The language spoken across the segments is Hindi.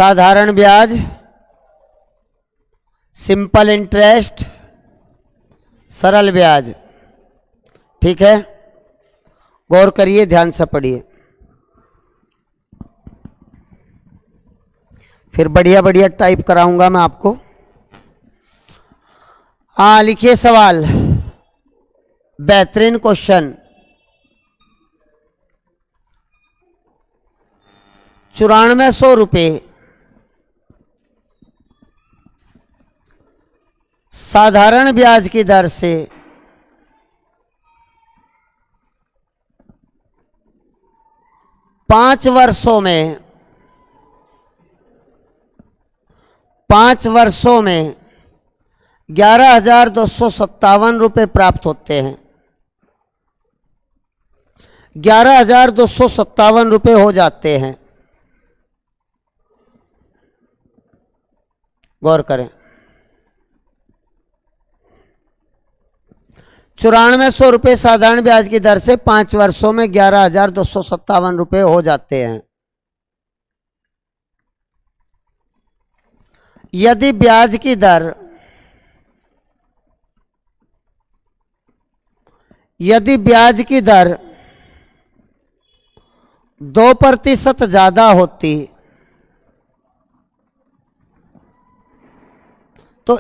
साधारण ब्याज, सिंपल इंटरेस्ट, सरल ब्याज। ठीक है, गौर करिए, ध्यान से पढ़िए, फिर बढ़िया बढ़िया टाइप कराऊंगा मैं आपको। हाँ, लिखिए सवाल, बेहतरीन क्वेश्चन। 9400 रुपये साधारण ब्याज की दर से 5 वर्षों में 11,257 रुपये प्राप्त होते हैं। 11,257 रुपये हो जाते हैं। गौर करें, 9400 रुपये साधारण ब्याज की दर से 5 वर्षों में 11,257 रुपये हो जाते हैं। यदि ब्याज की दर 2% ज्यादा होती तो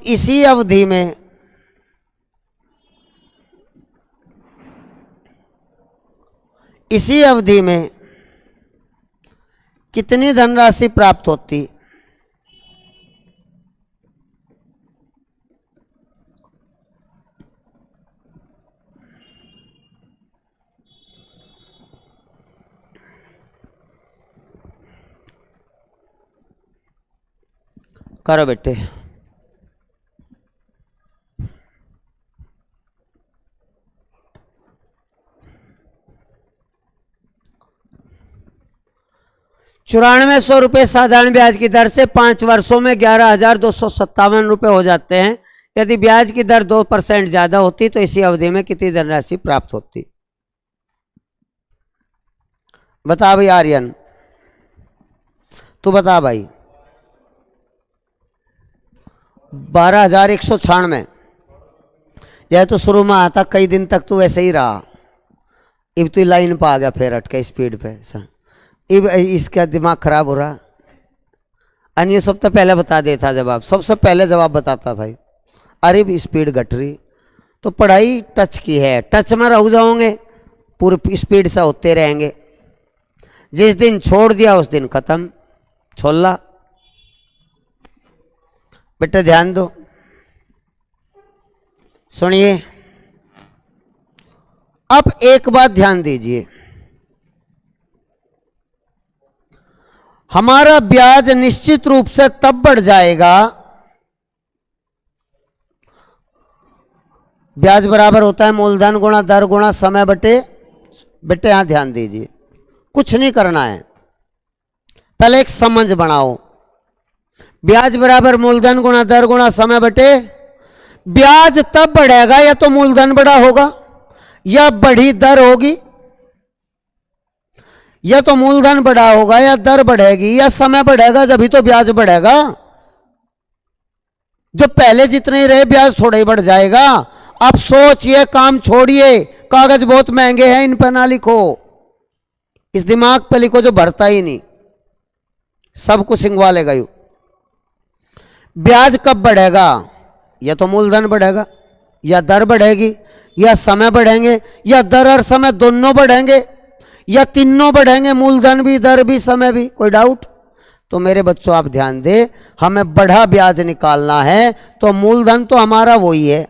इसी अवधि में कितनी धनराशि प्राप्त होती? करो बेटे। ₹9400 रुपये साधारण ब्याज की दर से 5 वर्षों में 11,257 रुपये हो जाते हैं। यदि ब्याज की दर 2% ज्यादा होती तो इसी अवधि में कितनी धनराशि प्राप्त होती? बता भाई आर्यन, तू बता भाई। 12,196। यह तो शुरू में आता, कई दिन तक तो वैसे ही रहा, अब तो लाइन पर आ गया, फिर अटके स्पीड पे। अब इसका दिमाग खराब हो रहा। अन्य सब तो पहले बता देता जवाब, सबसे पहले जवाब बताता था। अरे स्पीड घट रही, तो पढ़ाई टच की है, टच में रह जाओगे, पूरी स्पीड से होते रहेंगे। जिस दिन छोड़ दिया उस दिन खत्म, छोला। बेटा ध्यान दो, सुनिए। अब एक बात ध्यान दीजिए, हमारा ब्याज निश्चित रूप से तब बढ़ जाएगा, ब्याज बराबर होता है मूलधन गुणा दर गुणा समय बटे। बेटे यहां ध्यान दीजिए, कुछ नहीं करना है, पहले एक समझ बनाओ। ब्याज बराबर मूलधन गुणा दर गुणा समय बटे। ब्याज तब बढ़ेगा या तो मूलधन बड़ा होगा या बढ़ी दर होगी, या तो मूलधन बड़ा होगा या दर बढ़ेगी या समय बढ़ेगा, जब ही तो ब्याज बढ़ेगा। जो पहले जितने ही रहे ब्याज थोड़ा ही बढ़ जाएगा। अब सोचिए, काम छोड़िए, कागज बहुत महंगे हैं, इन पर ना लिखो, इस दिमाग पे लिखो जो भरता ही नहीं, सब कुछ सिंगवा लेगा यू। ब्याज कब बढ़ेगा? या तो मूलधन बढ़ेगा या दर बढ़ेगी या समय बढ़ेंगे या दर और समय दोनों बढ़ेंगे या तीनों बढ़ेंगे, मूलधन भी दर भी समय भी। कोई डाउट? तो मेरे बच्चों आप ध्यान दें, हमें बढ़ा ब्याज निकालना है तो मूलधन तो हमारा वही है,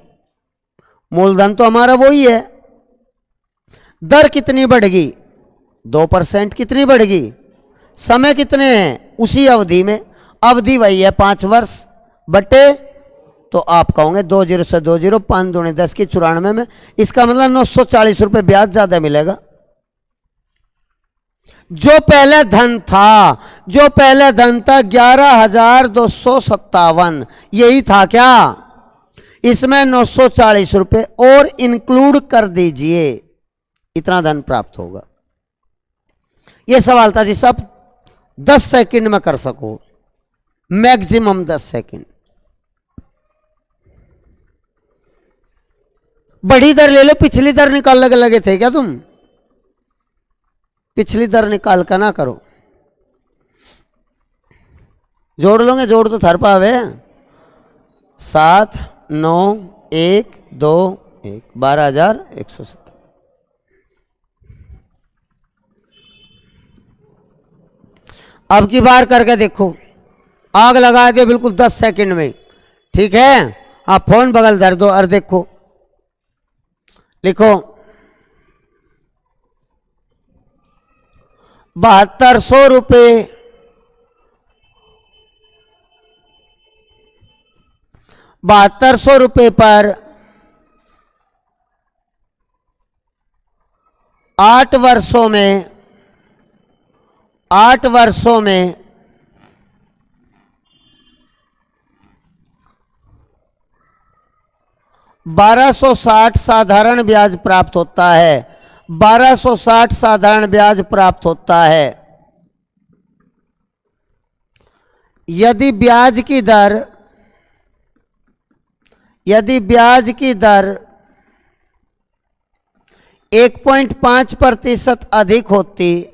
मूलधन तो हमारा वही है। दर कितनी बढ़ेगी? 2%। कितनी बढ़ेगी? समय कितने हैं? उसी अवधि में, अवधि वही है 5 वर्ष बटे, तो आप कहोगे 2 0 से 2 0, 5 दूनी 10 की 94 में, इसका मतलब 940 रुपये ब्याज ज्यादा मिलेगा। जो पहले धन था 11,257, यही था क्या? इसमें 940 रुपये और इंक्लूड कर दीजिए, इतना धन प्राप्त होगा। यह सवाल था जी, सब 10 सेकंड में कर सको। Maximum 10 second. बड़ी दर ले लो, पिछली दर निकाल लगे थे क्या तुम? पिछली दर निकाल कर ना करो, जोड़ लोगे, जोड़ तो थर पावे। 7, 9, 1, 2, 1, 12,170। अब की बार करके देखो, आग लगा दो बिल्कुल 10 सेकंड में, ठीक है? आप फोन बगल धर दो और देखो, लिखो 7200 रुपये, 7200 रुपये पर 8 वर्षों में 1260 साधारण ब्याज प्राप्त होता है। 1260 साधारण ब्याज प्राप्त होता है। यदि ब्याज की दर 1.5% अधिक होती,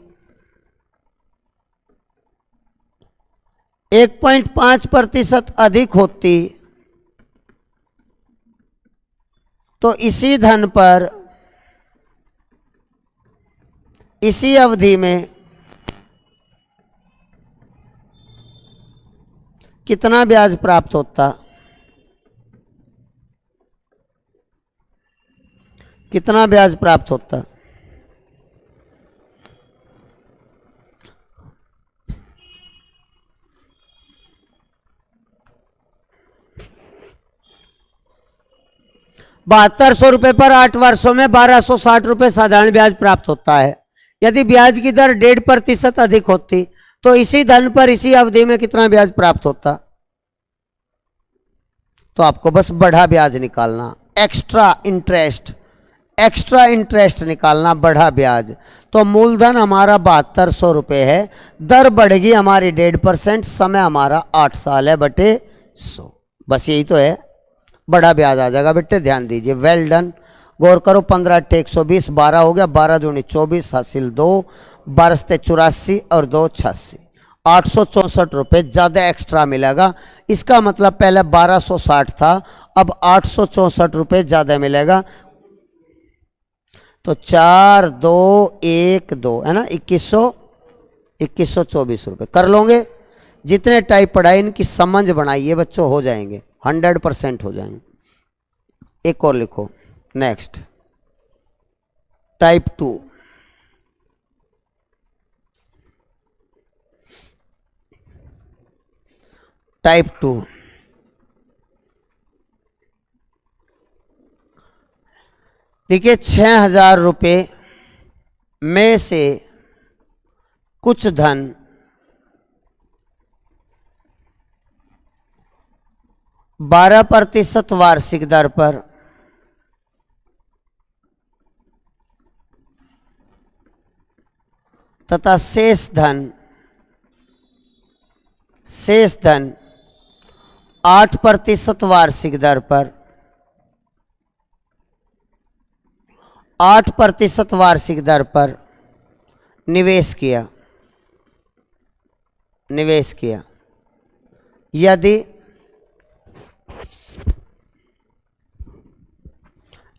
1.5% अधिक होती, तो इसी धन पर इसी अवधि में कितना ब्याज प्राप्त होता? कितना ब्याज प्राप्त होता? ₹7200 पर 8 वर्षों में 1260 रुपये साधारण ब्याज प्राप्त होता है। यदि ब्याज की दर 1.5% अधिक होती, तो इसी धन पर इसी अवधि में कितना ब्याज प्राप्त होता? तो आपको बस बढ़ा ब्याज निकालना, एक्स्ट्रा इंटरेस्ट निकालना, बढ़ा ब्याज। तो मूलधन हमारा 7200 रुपये है, दर बढ़ेगी हमारी 1.5%, समय हमारा 8 साल है बटे 100, बस यही तो है। बड़ा ब्याज आ जाएगा बेटे, ध्यान दीजिए। वेल डन, गौर करो। 15 × 120, 12 हो गया, 12 दूनी 24, हासिल 2, 12 से 84 और 2 86, 864 रुपये ज़्यादा एक्स्ट्रा मिलेगा। इसका मतलब पहले 1260 था, अब 864 रुपये ज़्यादा मिलेगा। तो 4, 2, 1, 2 है ना, 2124 रुपये कर लोगे। जितने टाइप पढ़ाई इनकी समझ बनाइए बच्चों, हो जाएंगे, 100% हो जाएंगे। एक और लिखो, नेक्स्ट टाइप 2। टाइप 2 देखिए, 6000 रुपये में से कुछ धन 12% वार्षिक दर पर तथा शेष धन 8% वार्षिक दर पर 8% वार्षिक दर पर निवेश किया।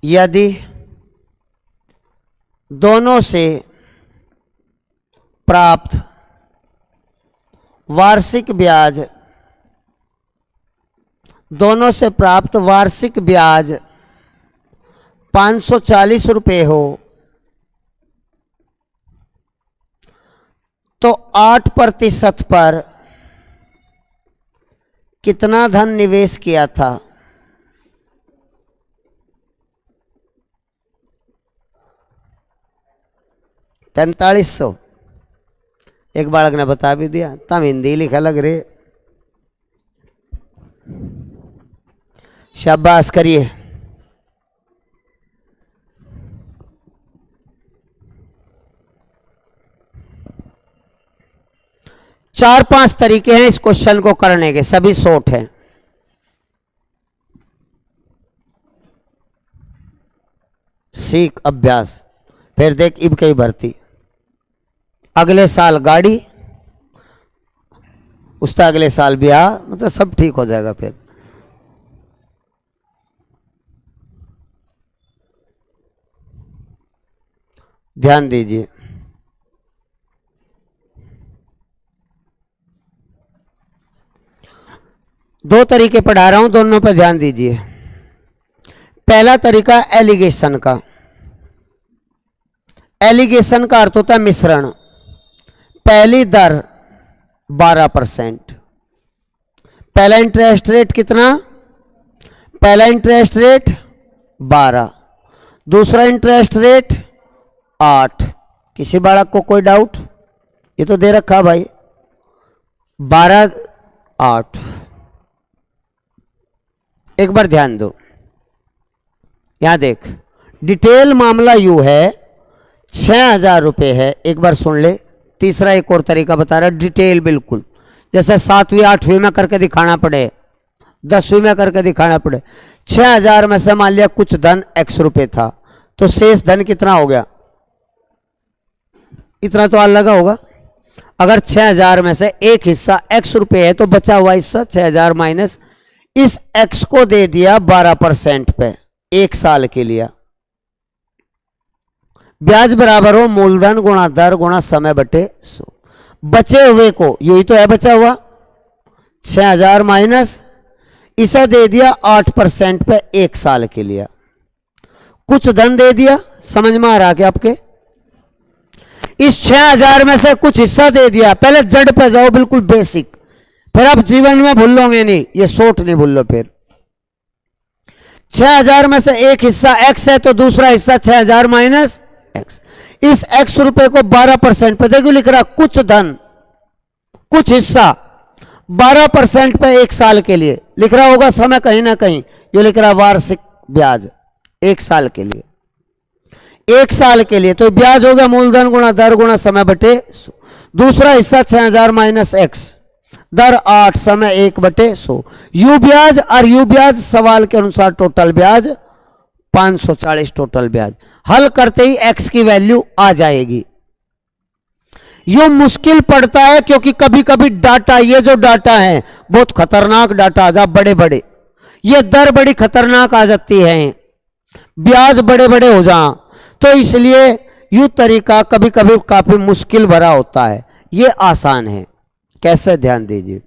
यदि दोनों से प्राप्त वार्षिक ब्याज 540 रुपये हो, तो 8% पर कितना धन निवेश किया था? 4500। एक बालक ने बता भी दिया, तम हिंदी लिखा लग रहे, शाबाश करिए। 4-5 तरीके हैं इस क्वेश्चन को करने के, सभी शॉर्ट हैं। सीख अभ्यास। फिर देख इब कई भर्ती, अगले साल गाड़ी, उसका अगले साल ब्याह, मतलब सब ठीक हो जाएगा। फिर ध्यान दीजिए, दो तरीके पढ़ा रहा हूं, दोनों पर ध्यान दीजिए। पहला तरीका एलिगेशन का। एलिगेशन का अर्थ होता है मिश्रण। पहली दर 12%। पहला इंटरेस्ट रेट कितना? पहला इंटरेस्ट रेट 12, दूसरा इंटरेस्ट रेट 8। किसी बालक को कोई डाउट? ये तो दे रखा भाई, 12 8। एक बार ध्यान दो, यहां देख, डिटेल मामला यू है, 6,000 रुपये है। एक बार सुन ले। तीसरा एक और तरीका बता रहा, डिटेल बिल्कुल, जैसे 7वीं 8वीं में करके दिखाना पड़े, 10वीं में करके दिखाना पड़े। 6,000 में से मान लिया कुछ धन x रुपये था, तो शेष धन कितना हो गया? इतना तो अलग होगा। अगर 6,000 में से एक हिस्सा x रुपये है, तो बचा हुआ हिस्सा 6,000 माइनस इस x को दे दिया 12% पे, 1 साल के लिए। ब्याज बराबर हो मूलधन गुणा दर गुणा समय बटे 100। बचे हुए को, यही तो है बचा हुआ, 6,000 माइनस इसे दे दिया 8% पे 1 साल के लिए। कुछ धन दे दिया, समझ में आ रहा कि आपके? इस 6,000 में से कुछ हिस्सा दे दिया। पहले जड़ पे जाओ, बिल्कुल बेसिक, फिर आप जीवन में भूलोगे नहीं, ये शॉर्ट नहीं भूलो। फिर 6,000 में से एक हिस्सा x है, तो दूसरा हिस्सा 6,000 माइनस x। इस x रुपए को 12% पे देखो लिख रहा, कुछ धन कुछ हिस्सा 12% पे 1 साल के लिए लिख रहा होगा। समय कहीं ना कहीं ये लिख रहा वार्षिक ब्याज 1 साल के लिए, 1 साल के लिए। तो ब्याज हो गया मूलधन गुणा दर गुणा समय बटे 100। दूसरा हिस्सा 6,000 माइनस x, दर 8, समय 1 बटे 100। यू ब्याज और यू ब्याज सवाल के अनुसार टोटल ब्याज 540 टोटल ब्याज। हल करते ही x की वैल्यू आ जाएगी। यू मुश्किल पड़ता है क्योंकि कभी कभी डाटा, ये जो डाटा है बहुत खतरनाक डाटा आ जा, बड़े बड़े, ये दर बड़ी खतरनाक आ जाती है, ब्याज बड़े बड़े हो जा, तो इसलिए यू तरीका कभी कभी काफी मुश्किल भरा होता है। ये आसान है। कैसे? ध्यान दीजिए,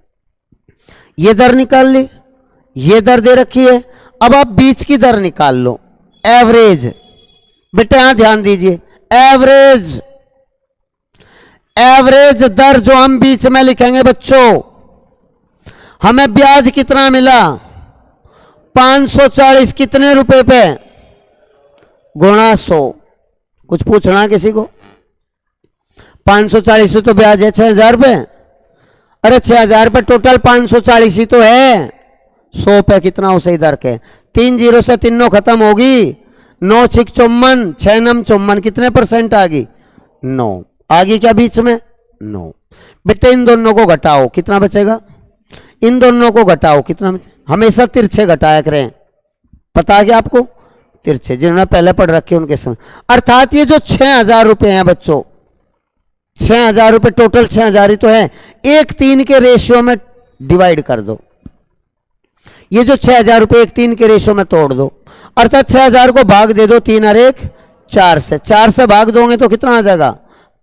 ये दर निकाल ली, ये दर दे रखी है, अब आप बीच की दर निकाल लो, एवरेज। बेटे यहां ध्यान दीजिए, एवरेज, एवरेज दर जो हम बीच में लिखेंगे बच्चों, हमें ब्याज कितना मिला? 540 कितने रुपए पे? गुणा 100। कुछ पूछना किसी को? 540 तो ब्याज है 6,000 रुपये। अरे 6,000 रुपये टोटल, 540 ही तो है। 100 पे कितना हो सही दर के? 3 जीरो से 3 खत्म होगी, 9 6 54, 6 9 54, कितने % आ गई? 9 आ गई क्या बीच में? 9। बेटे इन दोनों को घटाओ, कितना बचेगा? इन दोनों को घटाओ, कितना बचेगा? हमेशा तिरछे घटाया करें, पता क्या आपको? तिरछे, जिन्होंने पहले पढ़ रखे उनके समय। अर्थात ये जो 6,000 रुपये हैं बच्चों, 6,000 रुपये टोटल 6,000 ही तो है, 1:3 के रेशियो में डिवाइड कर दो। ये जो 6,000 रुपये 1:3 के रेशियो में तोड़ दो, अर्थात 6,000 को भाग दे दो 3 और 1 4 से, 4 से भाग दोगे तो कितना आ जाएगा?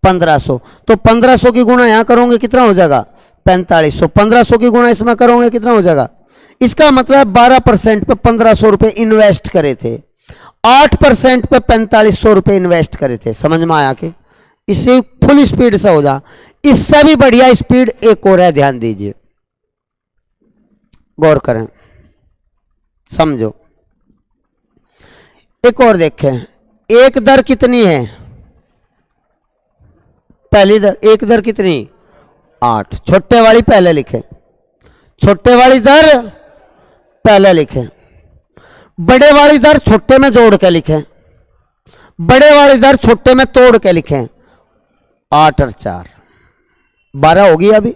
1500। तो 1500 की गुणा यहां करोगे कितना हो जाएगा? 4500। 1500 की गुणा इसमें करोगे कितना हो जाएगा? इसका मतलब 12% पे 1500 रुपये इन्वेस्ट करे थे, 8% पे 4500 रुपये इन्वेस्ट करे थे। समझ में आया कि? इसे फुल स्पीड से हो जा। इससे भी बढ़िया स्पीड एक और है, ध्यान दीजिए, गौर करें, समझो। एक और देखें, एक दर कितनी है? पहली दर, एक दर कितनी? 8। छोटे वाली पहले लिखें, छोटे वाली दर पहले लिखें, बड़े वाली दर छोटे में जोड़ के लिखें, बड़े वाली दर छोटे में तोड़ के लिखें। 8 और 4 12 होगी अभी।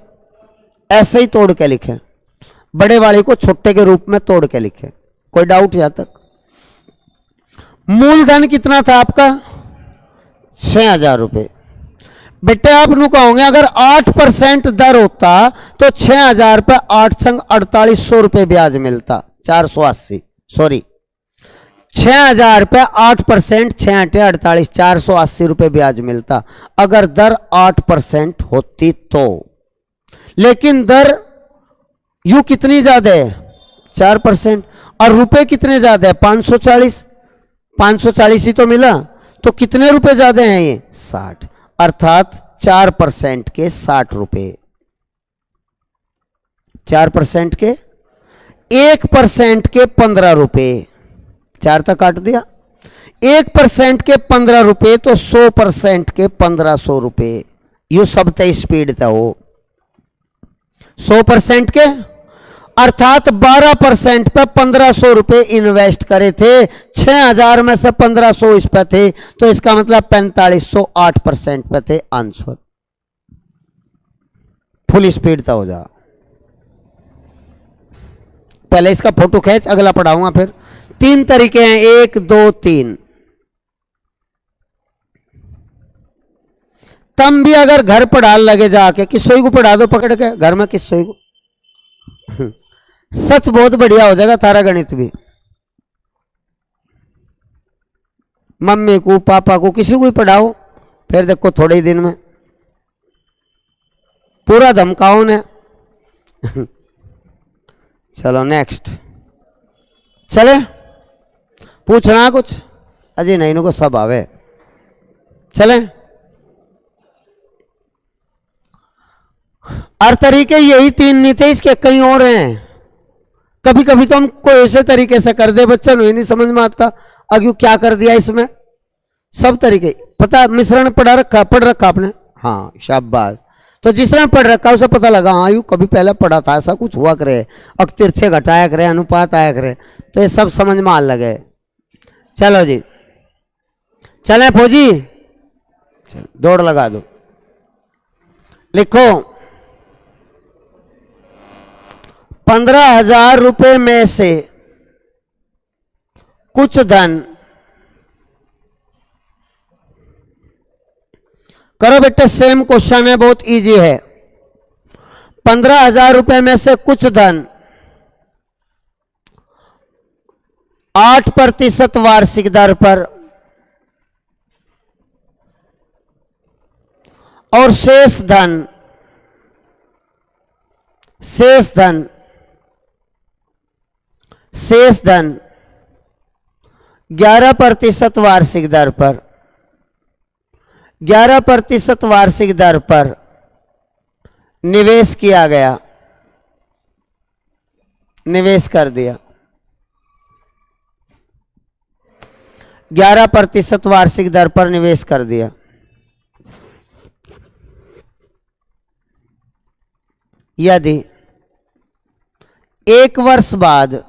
ऐसे ही तोड़ के लिखे, बड़े वाले को छोटे के रूप में तोड़ के लिखे। कोई डाउट यहां तक? मूलधन कितना था आपका? 6,000 रुपये। बेटे आप नू कहोगे अगर 8% दर होता तो 6,000 पे 8 संग 4800 रुपये ब्याज मिलता। 480, सॉरी 6,000 पे 8%, 6×8 = 48, 480 रुपये ब्याज मिलता अगर दर 8% होती तो। लेकिन दर यू कितनी ज्यादा है? 4%। और रुपए कितने ज्यादा है? 540। 540 ही तो मिला, तो कितने रुपए ज्यादा हैं ये? 60। अर्थात 4% के 60 रुपए। 4% के 1% के 15 रुपए। 4 तक काट दिया। 1% के 15 रुपए तो 100% के 1500 रुपए। यू सब तय स्पीड था वो 100% के, अर्थात 12% पे 1500 रुपए इन्वेस्ट करे थे। 6,000 में से 1500 इस पे थे, तो इसका मतलब 4500 8% पे थे आंसर। फुल स्पीड था हो जा। पहले इसका फोटो खींच, अगला पढ़ाऊंगा फिर। 3 तरीके हैं, 1 2 3। तम भी अगर घर पढ़ा लगे जाके, किसोई को पढ़ा दो पकड़ के घर में, किसोई को सच बहुत बढ़िया हो जाएगा तारा गणित भी। मम्मी को पापा को किसी को भी पढ़ाओ, फिर देखो थोड़े ही दिन में पूरा धमकाओ ने। चलो नेक्स्ट, चले पूछना कुछ? अजय नहीं, इनको सब आवे। चले हर तरीके यही 3 नहीं थे, इसके कई और हैं। कभी कभी तो हम कोई ऐसे तरीके से कर दे बच्चा नहीं, नहीं समझ में आता अगर क्या कर दिया इसमें। सब तरीके पता, मिश्रण पढ़ रखा आपने? हाँ शाबाश। तो जिसने पढ़ रखा उसे पता लगा, हाँ यू कभी पहले पढ़ा था, ऐसा कुछ हुआ करे, अब तिरछे घटाया करे, अनुपात आया करे, तो ये सब समझ में आने लगे। चलो जी चले फौजी, दौड़ लगा दो। लिखो 15,000 रुपए में से कुछ धन, करो बेटे सेम क्वेश्चन है, बहुत इजी है। 15,000 रुपए में से कुछ धन 8% वार्षिक दर पर और शेष धन 11% वार्षिक दर पर, 11% वार्षिक दर पर निवेश किया गया, निवेश कर दिया। 11% वार्षिक दर पर निवेश कर दिया। यदि 1 वर्ष बाद,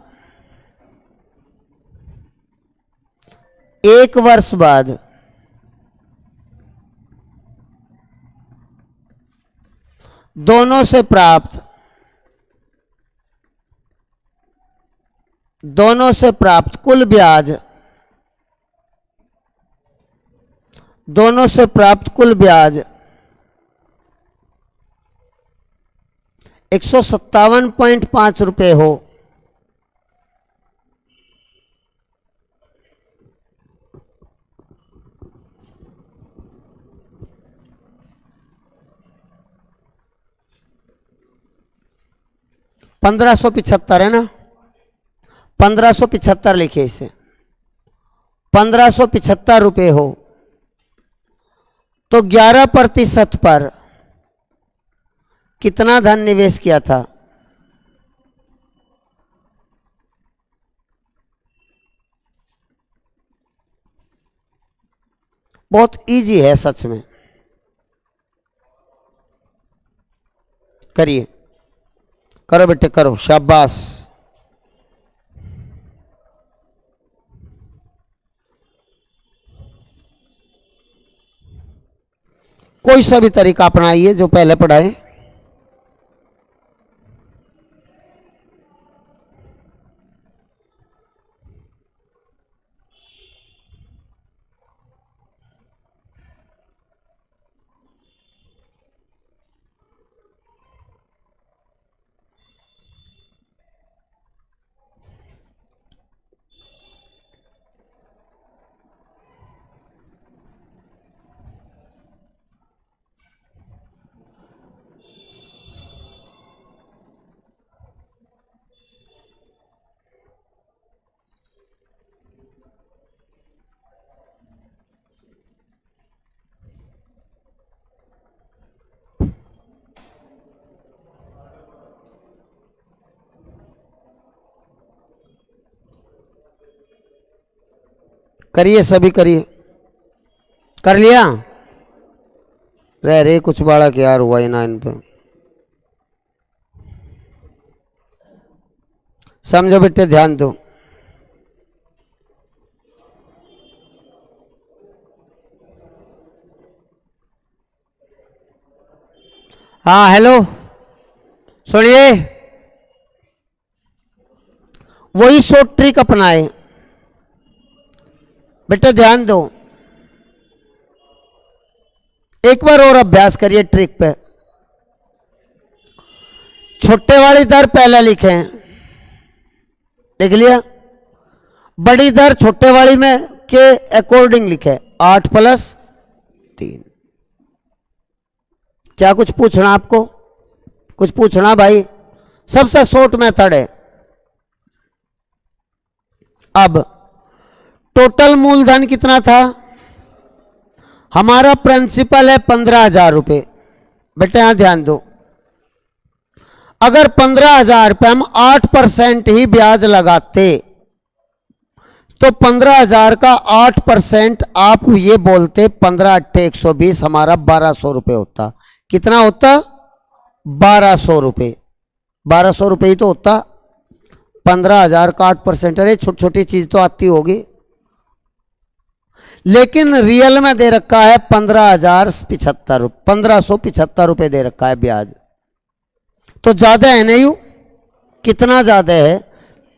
1 वर्ष बाद दोनों से प्राप्त कुल ब्याज, दोनों से प्राप्त कुल ब्याज 157.5 रुपए हो, $1575 है ना, 1575 लिखिए इसे। 1575 रुपए हो तो 11% पर कितना धन निवेश किया था? बहुत इजी है सच में, करिए, करो बेटे करो, शाबाश। कोई सा भी तरीका अपनाइए जो पहले पढ़ाए। करिए, सभी करिए। कर लिया? रह रे कुछ बालक यार हुआ ही ना इन पे। समझो बेटे, ध्यान दो। हाँ हेलो, सुनिए। वही शॉर्ट ट्रिक अपनाए बेटे, ध्यान दो। एक बार और अभ्यास करिए ट्रिक पे। छोटे वाली दर पहले लिखें, लिख लिया? बड़ी दर छोटे वाली में के अकॉर्डिंग लिखे, 8+3। क्या कुछ पूछना आपको? कुछ पूछना भाई? सबसे शॉर्ट मेथड है। अब टोटल मूलधन कितना था? हमारा प्रिंसिपल है 15,000 रुपए। बेटे यहां ध्यान दो। अगर 15,000 पे हम 8% ही ब्याज लगाते तो 15,000 का 8% आप ये बोलते 15×8=120, हमारा 1,200 रुपये होता। कितना होता? 1,200 रुपये। 1,200 रुपये ही तो होता। 15,000 का 8%, अरे छोटी छोटी चीज तो आती होगी, लेकिन रियल में दे रखा है 15,075, 1,575 रुपये दे रखा है ब्याज। तो ज्यादा है नहीं? कितना ज्यादा है?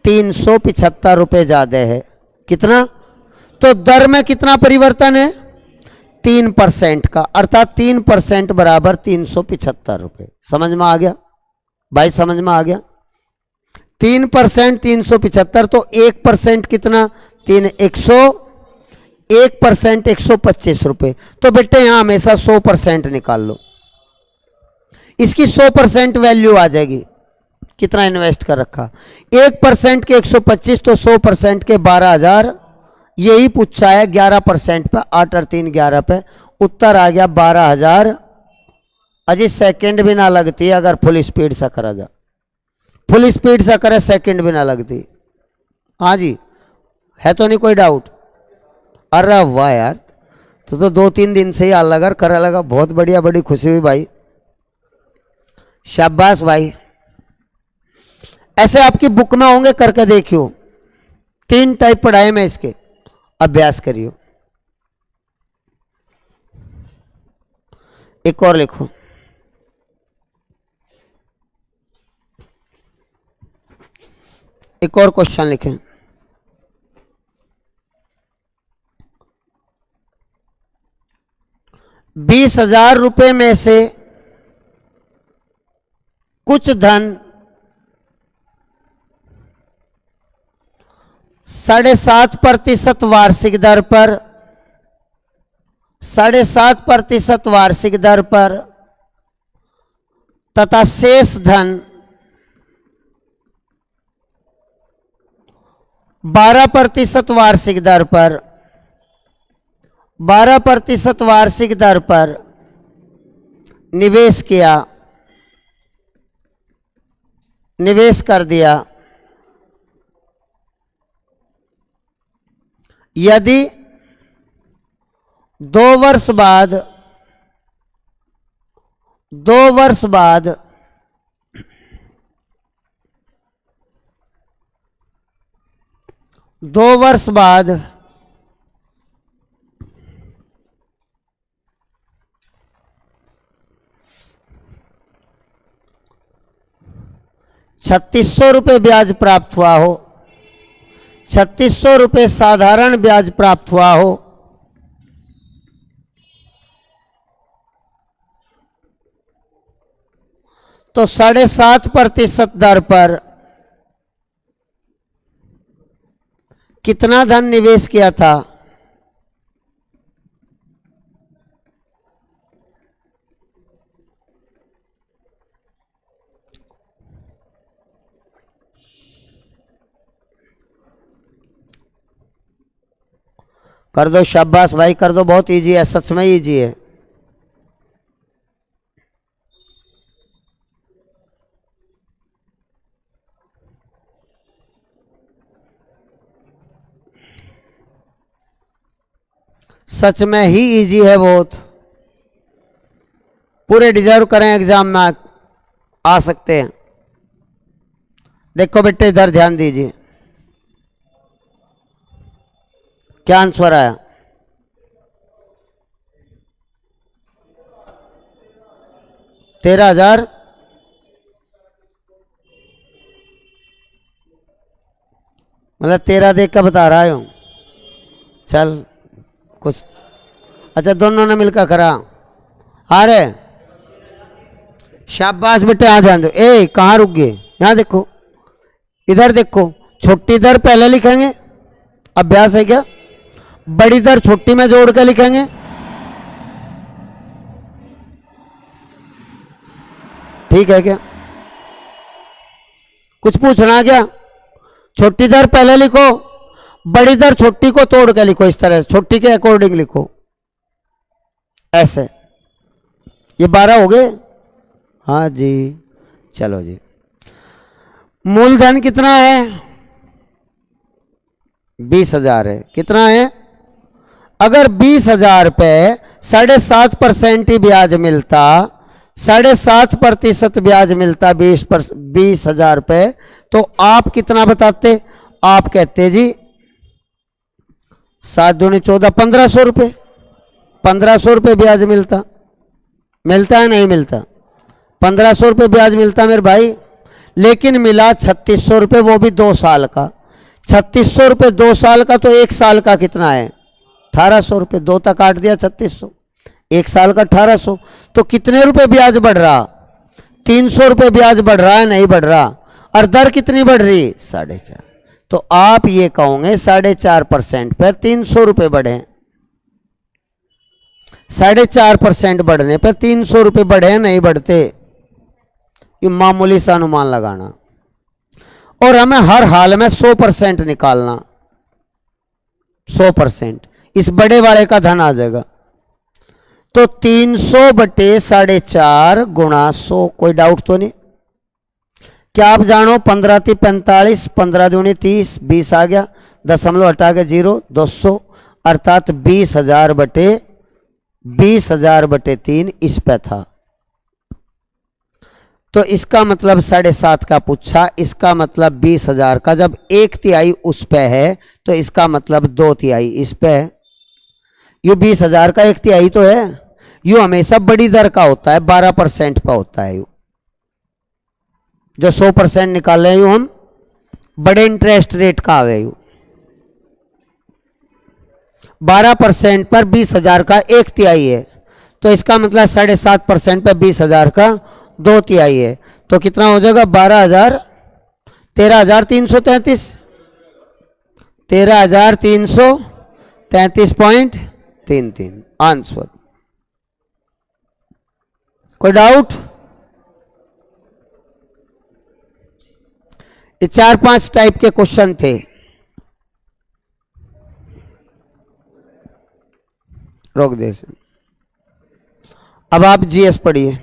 375 रुपये ज्यादा है। कितना? तो दर में कितना परिवर्तन है? 3% का, अर्थात 3% बराबर 375 रुपये। समझ में आ गया भाई? समझ में आ गया? 3% 375, तो 1% कितना? 1% 125 रुपये। तो बेटे यहां हमेशा 100% निकाल लो, इसकी 100% वैल्यू आ जाएगी। कितना इन्वेस्ट कर रखा? 1% के 125, तो 100% के 12,000। यही पूछा है 11% पे, 8 और 3 11 पे। उत्तर आ गया 12,000। अजी सेकंड भी ना लगती अगर फुल स्पीड से करा जा। फुल स्पीड से करे सेकंड भी ना लगती। हाँ जी, है तो नहीं कोई डाउट? अरे वाह यार, तो 2-3 दिन से ही हाल लगा करे लगा। बहुत बढ़िया, बड़ी खुशी हुई भाई, शाबाश भाई। ऐसे आपकी बुक में होंगे, करके देखियो। 3 टाइप पढ़ाए मैं इसके, अभ्यास करियो। एक और लिखो। एक और क्वेश्चन लिखें। 20,000 रुपए में से कुछ धन 7.5% वार्षिक दर पर, 7.5% वार्षिक दर पर तथा शेष धन 12% वार्षिक दर पर, 12% वार्षिक दर पर निवेश किया, निवेश कर दिया। यदि 2 वर्ष बाद 2 वर्ष बाद 2 वर्ष बाद 3,600 रुपये ब्याज प्राप्त हुआ हो, 3,600 रुपये साधारण ब्याज प्राप्त हुआ हो, तो 7.5% दर पर कितना धन निवेश किया था? कर दो, शाबाश भाई, कर दो। बहुत इजी है, सच में इजी है। सच में ही इजी है बहुत, पूरे डिजर्व करें एग्जाम में आ सकते हैं। देखो बेटे इधर ध्यान दीजिए, क्या आंसर आया? तेरह हजार, मतलब 13 देख कर बता रहा हूं। चल कुछ अच्छा, दोनों ने मिलकर करा। आ रहे, शाबाश बेटे, आ जान दो। ए कहाँ रुक गए? यहां देखो, इधर देखो, छोटी दर पहले लिखेंगे, अभ्यास है क्या? बड़ी दर छोटी में जोड़ के लिखेंगे। ठीक है क्या? कुछ पूछना क्या? छोटी दर पहले लिखो, बड़ी दर छोटी को तोड़ के लिखो, इस तरह से छोटी के अकॉर्डिंग लिखो, ऐसे। ये 12 हो गए? हाँ जी, चलो जी। मूलधन कितना है? 20,000 है। कितना है? अगर 20,000 पे 7.5% ही ब्याज मिलता, 7.5% ब्याज मिलता 20,000 पे, तो आप कितना बताते? आप कहते जी 7 दूनी 14, 1500 रुपये। 1500 रुपये ब्याज मिलता। मिलता है नहीं मिलता? 1500 रुपये ब्याज मिलता मेरे भाई, लेकिन मिला 3600 रुपये, वो भी 2 साल का। 3600 रुपये 2 साल का, तो 1 साल का कितना है? 1800 रुपये। 2 तक काट दिया 3600, 1 साल का 1800। तो कितने रुपए ब्याज बढ़ रहा? 300 रुपये ब्याज बढ़ रहा है, नहीं बढ़ रहा? और दर कितनी बढ़ रही? 4.5। तो आप ये कहोगे 4.5% पर 300 रुपये बढ़े। 4.5% बढ़ने पर 300 रुपये बढ़े, नहीं बढ़ते? ये मामूली सा अनुमान लगाना, और हमें हर हाल में 100% निकालना। 100% इस बड़े वाले का धन आ जाएगा। तो 300 बटे 4.5 गुणा 100। कोई डाउट तो नहीं? क्या आप जानो 15 × 45, 15 दूनी 30, 20 आ गया, दशमलव हटा के 0, 200, अर्थात 20,000 बटे 3 इस पे था। तो इसका मतलब 7.5 का पूछा, इसका मतलब 20,000 का जब 1/3 उस पे है, तो इसका मतलब 2/3 इस पे है। यू 20,000 का 1/3 तो है। यू हमेशा बड़ी दर का होता है, 12% पर होता है। यू जो 100% निकाल रहे हैं, यू हम बड़े इंटरेस्ट रेट का आवे। यू 12% पर 20,000 का 1/3 है, तो इसका मतलब 7.5% पर 20,000 का 2/3 है। तो कितना हो जाएगा? 12,000, 13,333, 13,333.33 आंसर। कोई डाउट? ये 4-5 टाइप के क्वेश्चन थे। रोक दे। अब आप जीएस पढ़िए।